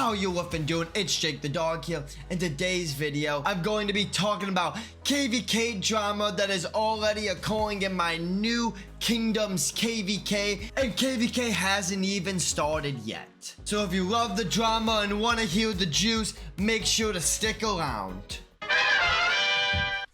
How you woofin doing? It's Jake the Dog here. In today's video, I'm going to be talking about KvK drama that is already occurring in my new kingdoms KvK, and KvK hasn't even started yet. So if you love the drama and want to hear the juice, make sure to stick around.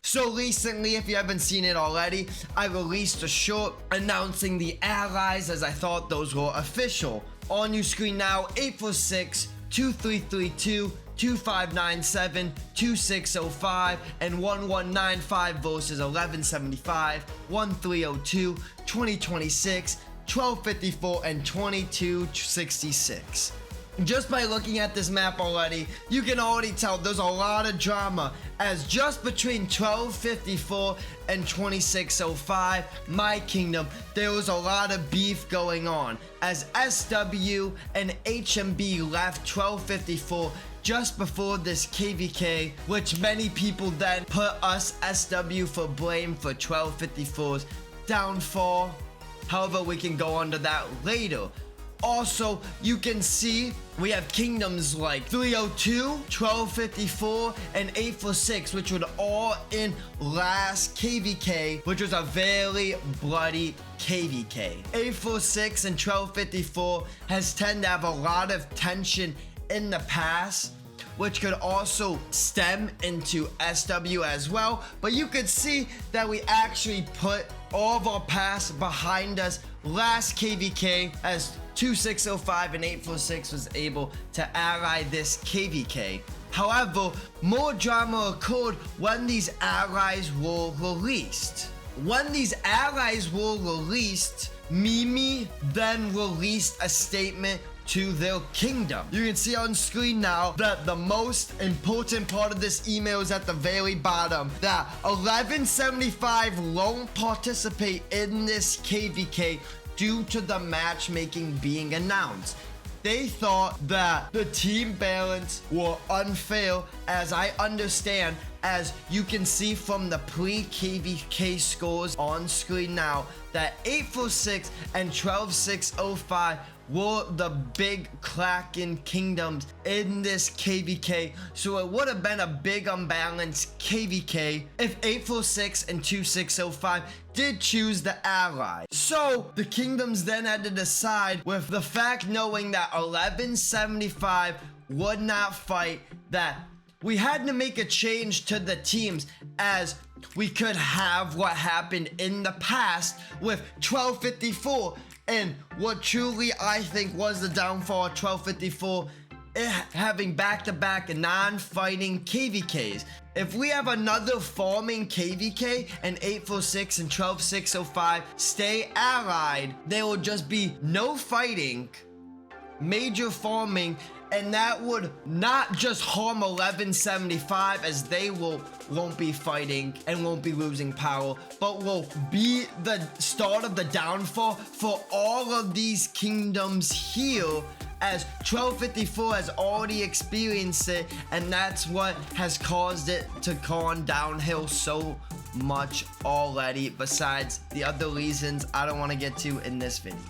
So recently, if you haven't seen it already, I released a short announcing the allies as I thought those were official. On your screen now, 846-2332, 2597, 2605, and 1195 versus 1175, 1302, 2026, 1254, and 2266. Just by looking at this map already, you can already tell there's a lot of drama, as just between 1254 and 2605, my kingdom, there was a lot of beef going on, as SW and HMB left 1254 just before this KvK, which many people then put us SW for blame for 1254's downfall. However, we can go on to that later. Also, you can see we have kingdoms like 302, 1254, and 846, which were all in last KvK, which was a very bloody KvK. 846 and 1254 has tended to have a lot of tension in the past, which could also stem into SW as well. But you could see that we actually put all of our past behind us last KvK, as 2605 and 846 was able to ally this KvK. However, more drama occurred when these allies were released. When these allies were released, Mimi then released a statement to their kingdom. You can see on screen now that the most important part of this email is at the very bottom, that 1175 won't participate in this KvK due to the matchmaking being announced. They thought that the team balance were unfair, as I understand, as you can see from the pre-KvK scores on screen now, that 846 and 12605 were the big Kraken kingdoms in this KvK, so it would have been a big unbalanced KvK if 846 and 2605 did choose the ally. So the kingdoms then had to decide, with the fact knowing that 1175 would not fight, that we had to make a change to the teams, as we could have what happened in the past with 1254, and what truly I think was the downfall of 1254, having back-to-back non-fighting KvKs. If we have another farming KvK and 846 and 12605 stay allied, there will just be no fighting, major farming, and that would not just harm 1175, as they won't be fighting and won't be losing power, but will be the start of the downfall for all of these kingdoms here, as 1254 has already experienced it, and that's what has caused it to go downhill so much already, besides the other reasons I don't want to get to in this video.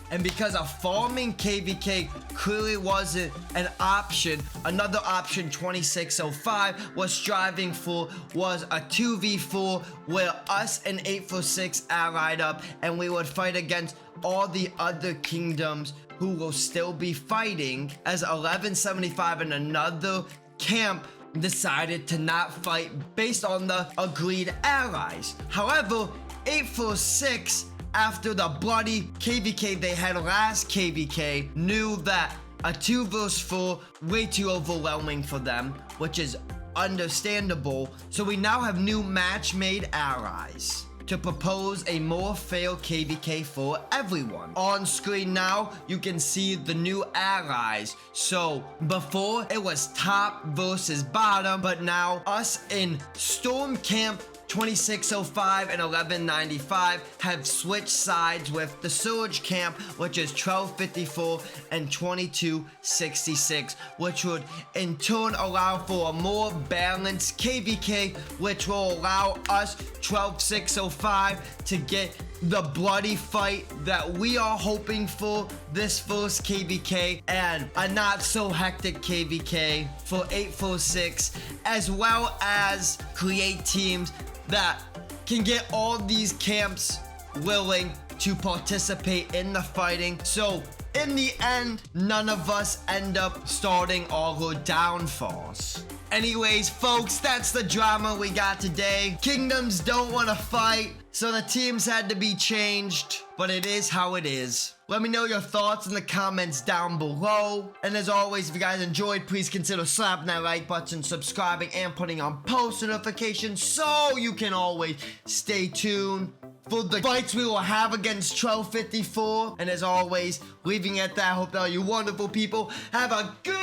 And because a farming KvK clearly wasn't an option, another option 2605 was striving for was a 2v4, where us and 846 allied up, and we would fight against all the other kingdoms who will still be fighting, as 1175 and another camp decided to not fight based on the agreed allies. However, 846, after the bloody KvK they had last KvK, knew that a 2 vs 4 way too overwhelming for them, which is understandable. So we now have new match-made allies to propose a more fair KvK for everyone. On screen now, you can see the new allies. So before it was top versus bottom, but now us in Storm Camp 2605 and 1195 have switched sides with the Surge Camp, which is 1254 and 2266, which would in turn allow for a more balanced KvK, which will allow us 12605 to get the bloody fight that we are hoping for this first KvK, and a not so hectic KvK for 846, as well as create teams that can get all these camps willing to participate in the fighting. So in the end, none of us end up starting our downfalls. Anyways, folks, that's the drama we got today. Kingdoms don't want to fight, so the teams had to be changed, but it is how it is. Let me know your thoughts in the comments down below. And as always, if you guys enjoyed, please consider slapping that like button, subscribing, and putting on post notifications so you can always stay tuned for the fights we will have against 1254. And as always, leaving at that, I hope that all you wonderful people have a good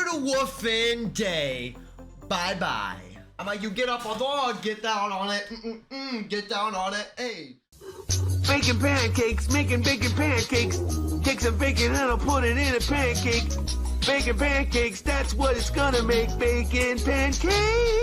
woofin day. Bye-bye. I'm like, you get up on the get down on it. Get down on it. Hey. Bacon pancakes, making bacon pancakes. Take some bacon and I'll put it in a pancake. Bacon pancakes, that's what it's gonna make. Bacon pancakes.